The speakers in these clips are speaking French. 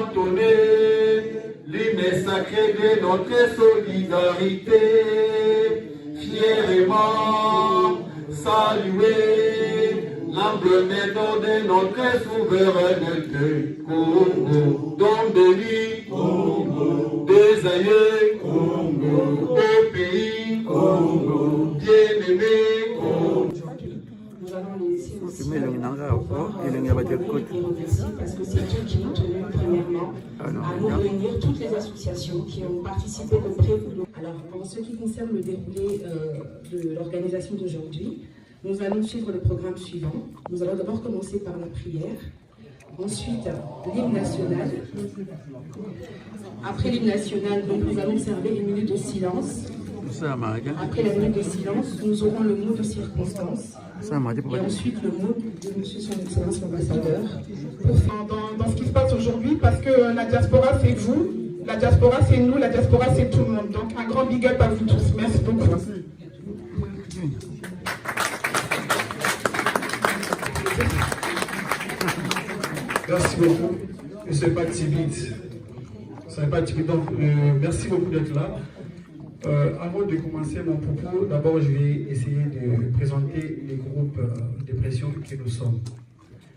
entonner l'hymne sacré de notre solidarité. Fièrement saluer l'emblème d'or de notre souveraineté. Congo, don béni, Congo, des aïeux, Congo, au pays, Congo, bien-aimé, Congo. Nous allons laisser aussi parce que c'est Dieu qui nous tenu premièrement à nous réunir toutes les associations qui ont participé de près ou de... Alors, en ce qui concerne le déroulé de l'organisation d'aujourd'hui, nous allons suivre le programme suivant. Nous allons d'abord commencer par la prière, ensuite l'hymne national. Après l'hymne national, donc, nous allons observer une minute de silence. Après la minute de silence, nous aurons le mot de circonstance. Et ensuite le mot de Monsieur Son Excellence l'ambassadeur. Dans ce qui se passe aujourd'hui, parce que la diaspora c'est vous, la diaspora c'est nous, la diaspora c'est tout le monde. Donc un grand big up à vous tous. Merci beaucoup. Merci beaucoup. Je ne suis pas timide. Je ne suis pas timide. Donc, merci beaucoup d'être là. Avant de commencer mon propos, d'abord je vais essayer de présenter les groupes de pression que nous sommes.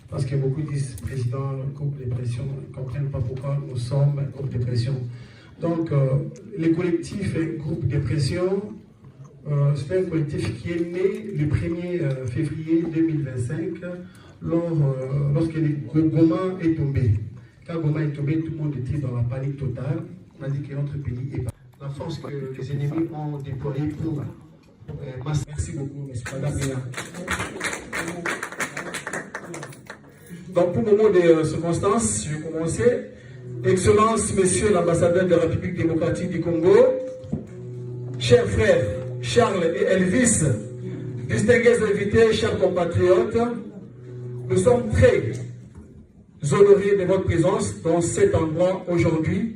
Parce que beaucoup disent président, groupe de pression, ne comprennent pas pourquoi nous sommes un groupe de pression. Donc, le collectif groupe de pression, c'est un collectif qui est né le 1er février 2025 lorsque Goma est tombé. Quand Goma est tombé, tout le monde était dans la panique totale. On a dit que notre pays est parti. La force que les ennemis ont déployée pour... merci beaucoup, M. Madame Béa. Donc, pour le moment de circonstances, je vais commencer. Excellence, Monsieur l'ambassadeur de la République démocratique du Congo, chers frères Charles et Elvis, distingués invités, chers compatriotes, nous sommes très honorés de votre présence dans cet endroit aujourd'hui.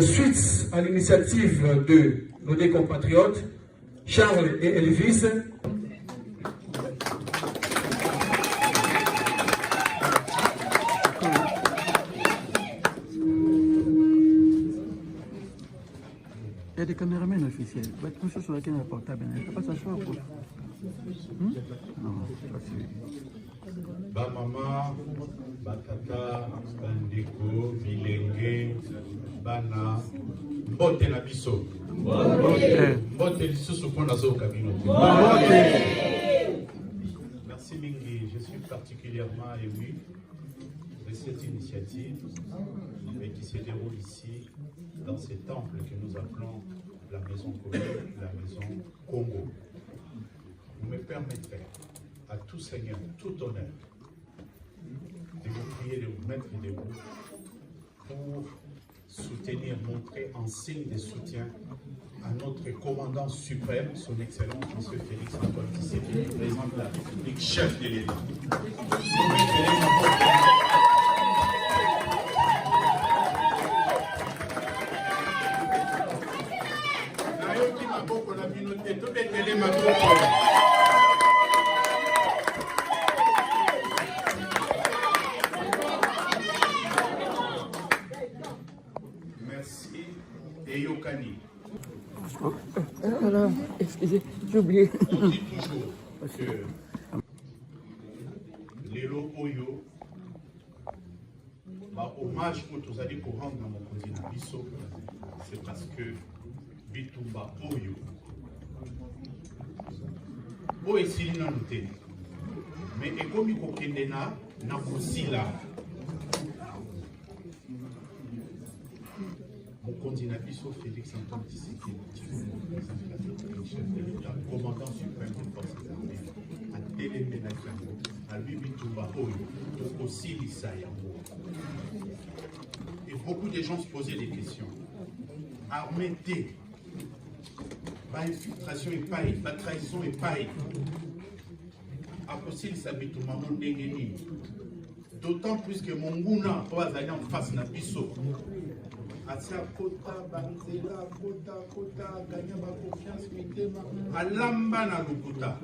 Suite à l'initiative de nos deux compatriotes, Charles et Elvis, il y a des caméramans officiels. Tout ça sur la caméra portable, il ne faut pas s'asseoir. Non, c'est pas sûr. Ba mama, ba tata, bandeko, bilenge, bana, mbote na biso. Mbote lisusu pona zo kabino. Merci Mingi, je suis particulièrement ému de cette initiative qui se déroule ici dans ce temple que nous appelons la maison commune, la maison Congo. Vous me permettrez à tout Seigneur, tout honneur, de vous prier, de vous mettre debout pour soutenir, montrer en signe de soutien à notre commandant suprême, son Excellence, M. Félix Antoine Tshisekedi, président de la République, chef de l'État. Merci et Yokani. Alors, excusez, j'ai oublié. On dit toujours que Lelo Oyo, hommage que tous allez pour rendre dans mon continent Bisso, c'est parce que Bitumba Oyo. Oyo esili na noté. Mais ekomi kokendena na kosila. Mon continent Bisso, Félix Antoine Tshisekedi, chef de l'État, commandant suprême des forces armées, à Télémé Nakiango, à lui Bitumba Oyo, aussi Lissa Yango. Et beaucoup de gens se posaient des questions. Armée T, pas infiltration et paille, pas trahison et paille. Après, Lissa Bitumba Mondengeni. D'autant plus que mon Mouna, pas aller en face na Bisso. Atia kota, banzela, kota, gagner ma confiance, mitema, alamba na lukuta.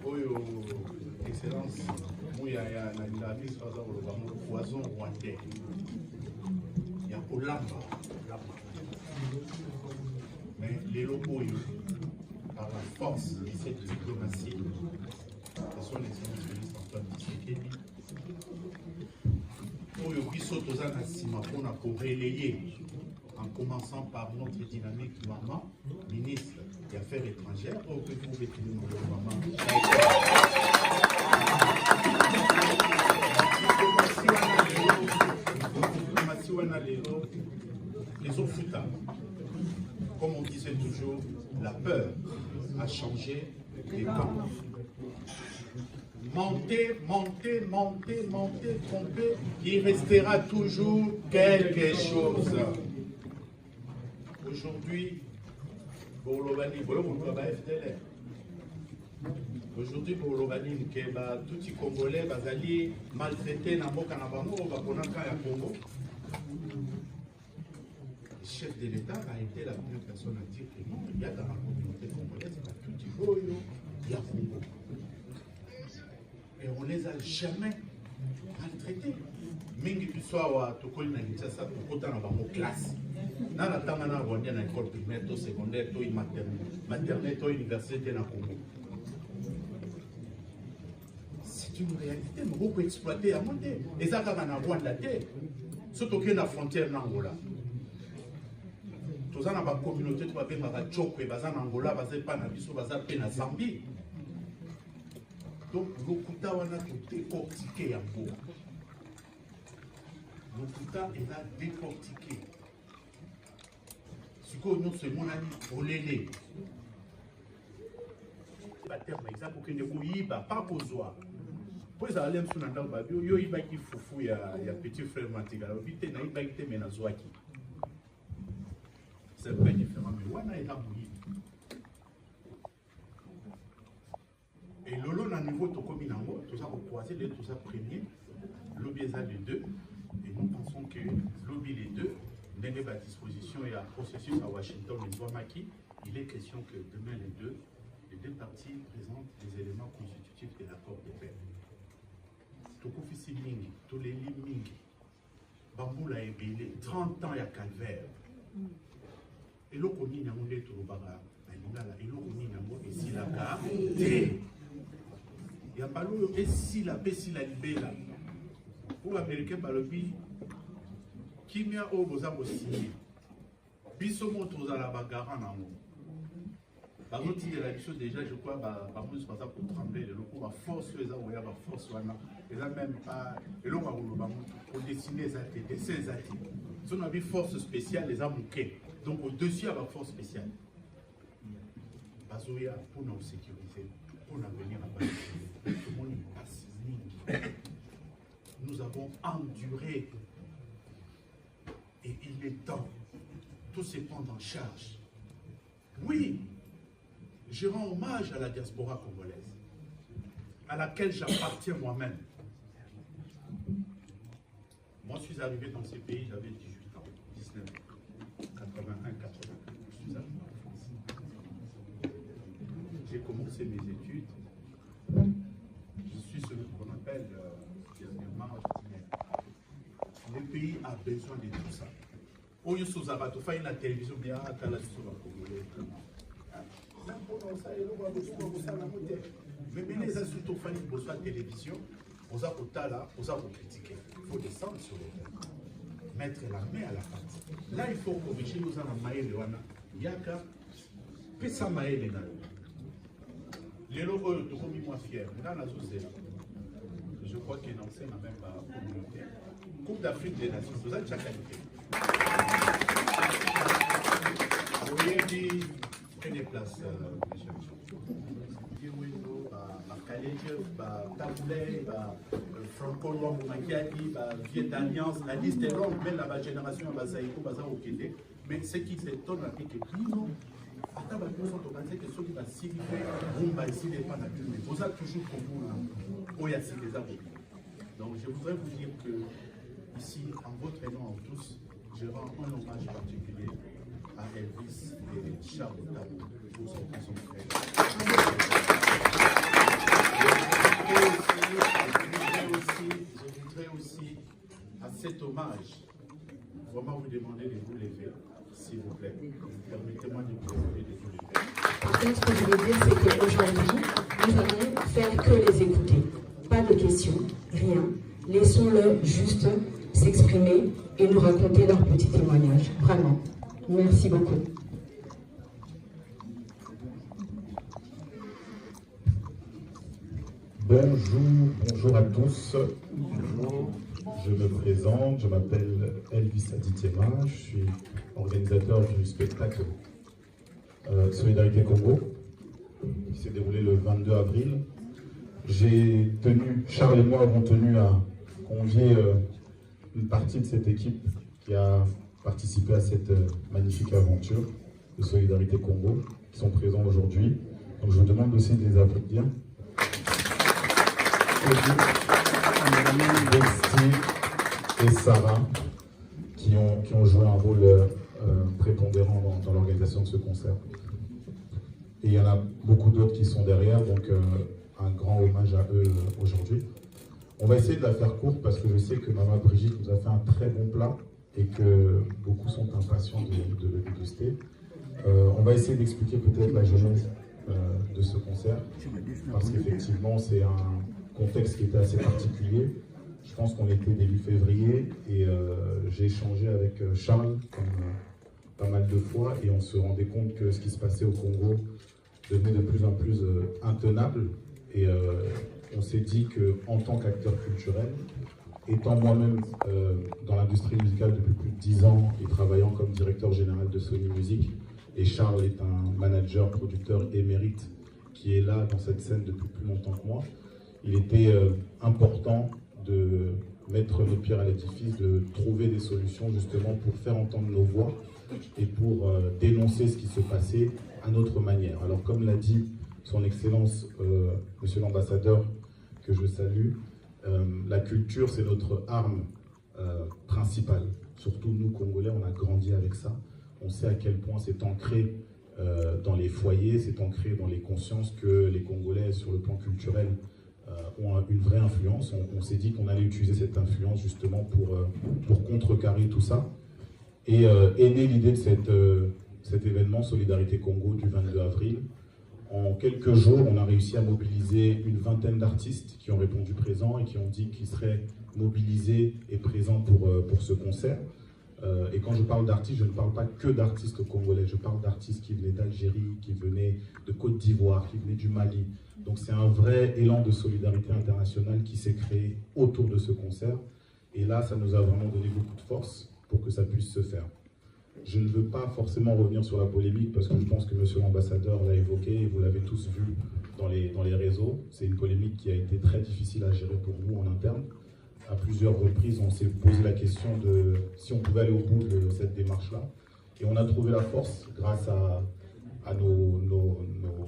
Oyo, excellence, mouya la ministre le poison rwandais. Il y a Olamba. Mais les locaux, par la force de cette diplomatie, ce sont les ministres Antoine Tshisekedi. Pour relayer, en commençant par notre dynamique maman, ministre des Affaires étrangères, au que vous mettez le maman. Les autres futas, comme on disait toujours, la peur a changé les temps. Montez, montez, montez, montez, trompez, il restera toujours quelque chose. Aujourd'hui, aujourd'hui, tous les Congolais sont maltraités dans le Congo. Le chef de l'État a été la première personne à dire que non, il y a dans la communauté congolaise, tout il y a Congo. Et on ne les a jamais maltraités. Mingi Pissoa, Tokoli Nagitasa, Tokota Nabamo classe. Dans la Tangana Rwanda, dans l'école primaire, secondaire, maternelle, université dans Congo. C'est une réalité, mais beaucoup exploité à monter. Et ça, quand on a Rwanda, surtout qu'il y a une frontière en Angola. Tous dans la communauté, tu vas voir des Tchokwe, Bazan Angola, Bazan Panabiso, Bazan Pena Zambie. Donc, le Kuta wana tout décortiqué en beau. Le Kuta est là décortiqué. Ce que nous sommes pour l'aider. Par exemple, que nous ne pas besoin. Pour les aller sur l'endroit babio, yo iba qui foufou ya petit frère Matigala, vite na iba qui menazouaki. C'est pas différent, mais wana est là bouilli. Et lolo na niveau to comme nango, tout ça pour croiser les tout ça premier, lobby est les deux, et nous pensons que lobby les deux n'est pas à disposition et à processus à Washington et Zouamaki, il est question que demain les deux parties présentent les éléments constitutifs de l'accord de paix. Tokofisi Mingi, tous les lits Mingi, Bamboula et Bélé, 30 ans il y a calvaire. Et l'eau qu'on y a mon tout le baga, et l'eau qu'on y a mon et si la gare, il y a pas l'eau et si la paix, si la libéra. Pour l'Américain, par le pays, qui m'a au besoin aussi. Bisso montre aux la bagarre en amour. Par contre, il y a la chose déjà, je crois, par contre, c'est pas ça pour trembler. Le coup, la force, les gens, la force, et là même pas, et là, pour dessiner les actes, dessiner les actes. Si on a vu force spéciale, les gens manquaient. Donc, au-dessus, il y a la force spéciale. Bazoya, pour nous sécuriser, pour nous venir à Bali, tout le monde passe. Nous avons enduré. Et il est temps. Tout se prendre en charge. Oui. Je rends hommage à la diaspora congolaise, à laquelle j'appartiens moi-même. Moi, je suis arrivé dans ce pays, j'avais 18 ans, 19 ans, 81, 82. Je suis arrivé en France. J'ai commencé mes études. Je suis celui qu'on appelle dernièrement itinéraire. Le pays a besoin de tout ça. Au lieu de faire la télévision, bien à la congolais. Mais les insultes aux familles pour la télévision, aux là, aux critiquer. Il faut descendre sur le terrain, mettre la main à la pâte. Là, il faut corriger nous en maïle il y a qu'à pesa maïle là. Les locaux de commis moi fier. Je crois qu'il enseigne même pas communauté. Coupe d'Afrique des Nations, vous avez déjà qualité. Vous voyez dit. Prenez place, mes chers Franco Makiadi, Viet Alliance, la liste est longue, même la génération va Saïko, va au Québec. Mais ce qui s'étonne, c'est que Pino, à ta base, on pense que ceux qui vont s'y vont ici les pas naturels. Mais vous avez toujours pour vous, il y a ces des. Donc je voudrais vous dire que, ici, en votre nom, à tous, je rends un hommage particulier à Elvis et Charles Tabou pour son frère. cet hommage, vraiment vous demander de vous lever, s'il vous plaît. Permettez-moi de vous demander de vous lever. Par contre, ce que je veux dire, c'est qu'aujourd'hui, nous allons faire que les écouter. Pas de questions, rien. Laissons-le juste s'exprimer et nous raconter leur petit témoignage. Vraiment. Merci beaucoup. Bonjour à tous. Je me présente, je m'appelle Elvis Aditiema, je suis organisateur du spectacle Solidarité Congo, qui s'est déroulé le 22 avril. Charles et moi avons tenu à convier une partie de cette équipe qui a participé à cette magnifique aventure de Solidarité Congo, qui sont présents aujourd'hui. Donc je vous demande aussi de les applaudir. Steve et Sarah qui ont joué un rôle prépondérant dans l'organisation de ce concert. Et il y en a beaucoup d'autres qui sont derrière, donc un grand hommage à eux aujourd'hui. On va essayer de la faire courte parce que je sais que Maman Brigitte nous a fait un très bon plat et que beaucoup sont impatients de le déguster. On va essayer d'expliquer peut-être la genèse de ce concert, parce qu'effectivement c'est un contexte qui était assez particulier. Je pense qu'on était début février et j'ai échangé avec Charles comme pas mal de fois et on se rendait compte que ce qui se passait au Congo devenait de plus en plus intenable et on s'est dit qu'en tant qu'acteur culturel, étant moi-même dans l'industrie musicale depuis plus de 10 ans et travaillant comme directeur général de Sony Music, et Charles est un manager, producteur émérite qui est là dans cette scène depuis plus longtemps que moi, il était important de mettre nos pierres à l'édifice, de trouver des solutions justement pour faire entendre nos voix et pour dénoncer ce qui se passait à notre manière. Alors comme l'a dit son Excellence, Monsieur l'Ambassadeur, que je salue, la culture c'est notre arme principale. Surtout nous Congolais, on a grandi avec ça. On sait à quel point c'est ancré dans les foyers, c'est ancré dans les consciences que les Congolais sur le plan culturel ont une vraie influence. On s'est dit qu'on allait utiliser cette influence justement pour contrecarrer tout ça. Et est née l'idée de cet événement Solidarité Congo du 22 avril. En quelques jours, on a réussi à mobiliser une vingtaine d'artistes qui ont répondu présents et qui ont dit qu'ils seraient mobilisés et présents pour ce concert. Et quand je parle d'artistes, je ne parle pas que d'artistes congolais, je parle d'artistes qui venaient d'Algérie, qui venaient de Côte d'Ivoire, qui venaient du Mali. Donc c'est un vrai élan de solidarité internationale qui s'est créé autour de ce concert. Et là, ça nous a vraiment donné beaucoup de force pour que ça puisse se faire. Je ne veux pas forcément revenir sur la polémique parce que je pense que Monsieur l'Ambassadeur l'a évoqué et vous l'avez tous vu dans les réseaux. C'est une polémique qui a été très difficile à gérer pour nous en interne. À plusieurs reprises, on s'est posé la question de si on pouvait aller au bout de cette démarche-là. Et on a trouvé la force grâce à nos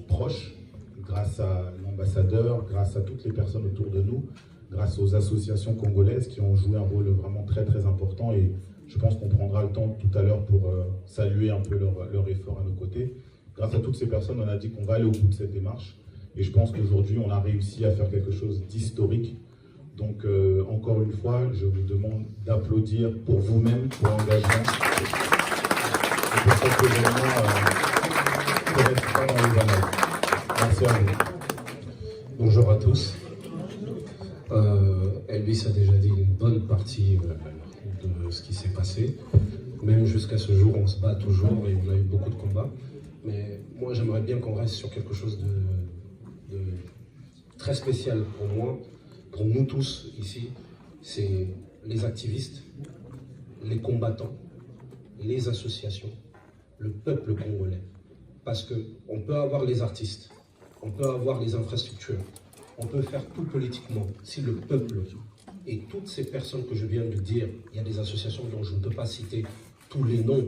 proches, grâce à l'ambassadeur, grâce à toutes les personnes autour de nous, grâce aux associations congolaises qui ont joué un rôle vraiment très très important. Et je pense qu'on prendra le temps tout à l'heure pour saluer un peu leur effort à nos côtés. Grâce à toutes ces personnes, on a dit qu'on va aller au bout de cette démarche. Et je pense qu'aujourd'hui, on a réussi à faire quelque chose d'historique. Donc, encore une fois, je vous demande d'applaudir pour vous-même, pour l'engagement. Et pour cet événement qui ne reste pas dans les annales. Merci à vous. Bonjour à tous. Elvis a déjà dit une bonne partie de ce qui s'est passé. Même jusqu'à ce jour, on se bat toujours et on a eu beaucoup de combats. Mais moi, j'aimerais bien qu'on reste sur quelque chose de très spécial pour moi. Pour nous tous ici, c'est les activistes, les combattants, les associations, le peuple congolais. Parce qu'on peut avoir les artistes, on peut avoir les infrastructures, on peut faire tout politiquement. Si le peuple et toutes ces personnes que je viens de dire, il y a des associations dont je ne peux pas citer tous les noms,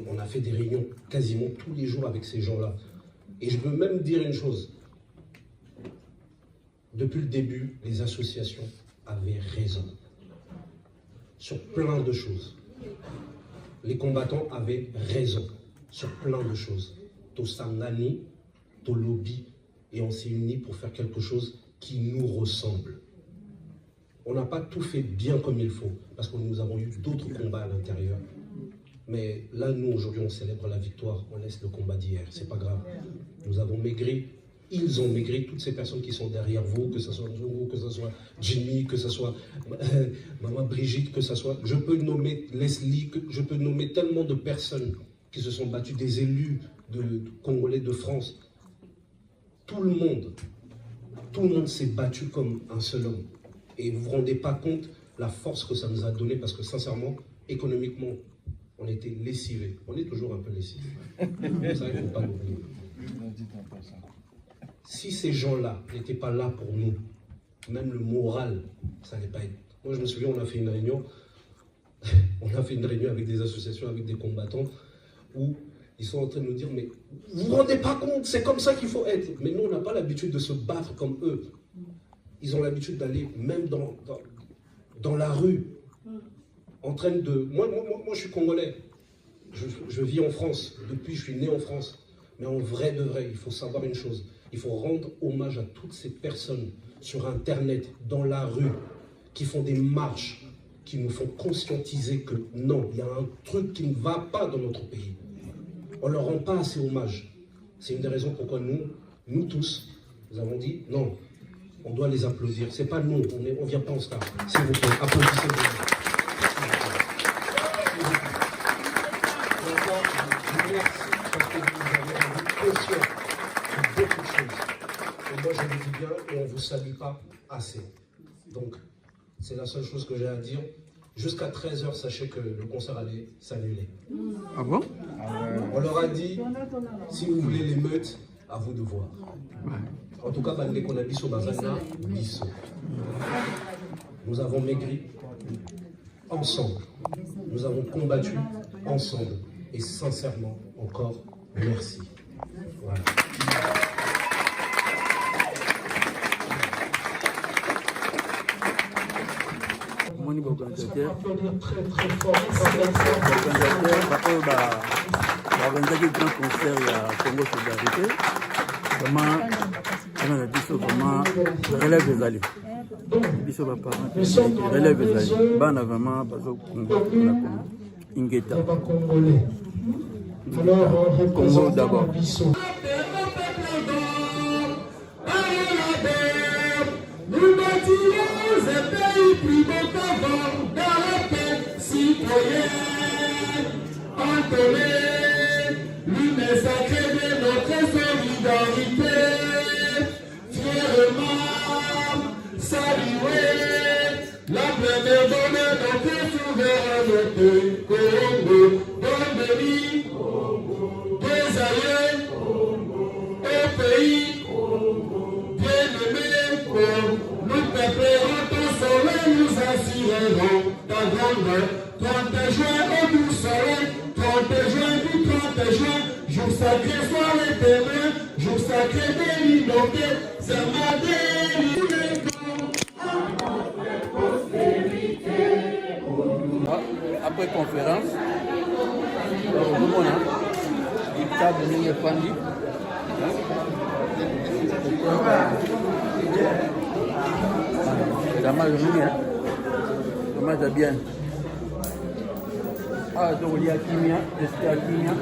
on a fait des réunions quasiment tous les jours avec ces gens-là. Et je veux même dire une chose. Depuis le début, les associations avaient raison sur plein de choses. Les combattants avaient raison sur plein de choses. Tosangani, Tolobi, et on s'est unis pour faire quelque chose qui nous ressemble. On n'a pas tout fait bien comme il faut, parce que nous avons eu d'autres combats à l'intérieur. Mais là, nous, aujourd'hui, on célèbre la victoire, on laisse le combat d'hier, c'est pas grave. Nous avons maigri, ils ont maigri, toutes ces personnes qui sont derrière vous, que ce soit Nzongo, que ce soit Jimmy, que ce soit Maman Brigitte, que ce soit... Je peux nommer Leslie, je peux nommer tellement de personnes qui se sont battues, des élus de Congolais de France. Tout le monde s'est battu comme un seul homme. Et vous ne vous rendez pas compte la force que ça nous a donné, parce que sincèrement, économiquement, on était lessivés. On est toujours un peu lessivés. Ça, il ne faut pas l'oublier. Si ces gens-là n'étaient pas là pour nous, même le moral, ça n'allait pas être. Moi, je me souviens, on a fait une réunion. On a fait une réunion avec des associations, avec des combattants, où ils sont en train de nous dire, mais vous ne vous rendez pas compte, c'est comme ça qu'il faut être. Mais nous, on n'a pas l'habitude de se battre comme eux. Ils ont l'habitude d'aller même dans la rue, en train de... Moi, je suis congolais. Je vis en France. Depuis, je suis né en France. Mais en vrai de vrai, il faut savoir une chose. Il faut rendre hommage à toutes ces personnes sur Internet, dans la rue, qui font des marches, qui nous font conscientiser que non, il y a un truc qui ne va pas dans notre pays. On ne leur rend pas assez hommage. C'est une des raisons pourquoi nous tous, nous avons dit non, on doit les applaudir. C'est pas nous, on vient pas en star. S'il vous plaît, applaudissez-vous. Merci parce que vous avez rendu conscient de beaucoup de choses. Et moi je vous dis bien, et on ne vous salue pas assez. Donc, c'est la seule chose que j'ai à dire. Jusqu'à 13h, sachez que le concert allait s'annuler. Ah bon? On leur a dit, si vous voulez l'émeute, à vous de voir. En tout cas, nous avons maigri ensemble. Nous avons combattu ensemble. Et sincèrement, encore, merci. Voilà. Mon niveau organisateur, Très très fort. organisé un grand concert il y a Congo Solidarité. Vraiment, relève des alliés. Biso va parler, relève des alliés. Bana vraiment, bazo Congo, Ingeta. Congo d'abord. Nous bâtirons un pays plus beau qu'avant, dans la paix citoyenne. Entonner l'hymne sacré de notre solidarité. Fièrement saluer la pleine de notre souveraineté. Congo, bon béni, des alliés, au pays. Nous préparons ton soleil, nous assurerons ta grandeur. 30 juin au doux soleil, 30 juin du 30 juin, jour sacré soirée demain, jour sacré de l'inondé, c'est ma délivrance. Après conférence, il table de Fandi. La majorité, hein? Comment ça bien? Ah, donc il y a Kimia, est-ce qu'il y a Kimia?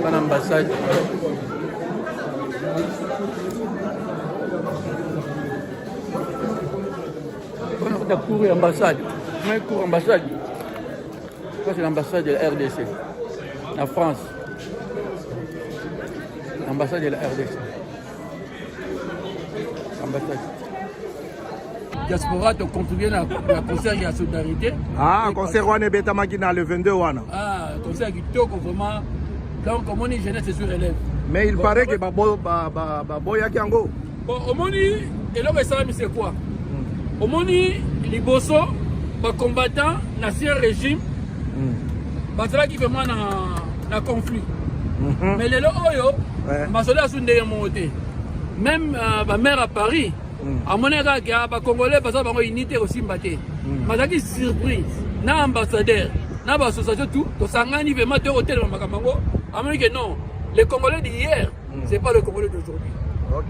Pas l'ambassade. On a couru l'ambassade. On a couru l'ambassade. C'est l'ambassade de la RDC, la France. L'ambassade de la RDC. Ambassade. Diaspora, tu contribues à la concert de la solidarité. Ah, concert on est bêta makina le 22 wana. Ah, concert qui toque vraiment. Donc, comme on est jeunesse, c'est sur élève. Mais il paraît que Baboya Kiango. Bon, au Moni, et là, c'est quoi? Au Moni, les bosso, les combattants, l'ancien régime, c'est là qui fait vraiment un conflit. Mais les Oyo, ma soldats sont des montés. Même ma mère à Paris, à mon égard, il y a des Congolais qui ont une unité aussi. Mais c'est une surprise. N'a ambassadeur, n'a pas association, tout. Donc, ça a un niveau de hôtel dans Makamango. À mon avis, non. Les Congolais d'hier, ce n'est pas le Congolais d'aujourd'hui.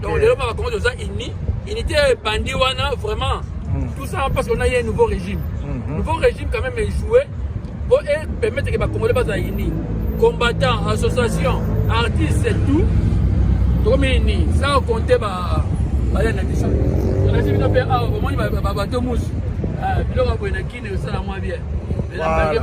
Donc les gens commencent à unis. Unité bandit wana vraiment. Tout ça parce qu'on a eu un nouveau régime. Nouveau régime quand même est joué pour permettre que les Congolais soient unis. Combattants, associations, artistes et tout. Donc ça compter bah la nation. On a dit que au moins il va bateau mousse. Biloko boyna kine ça la moins bien.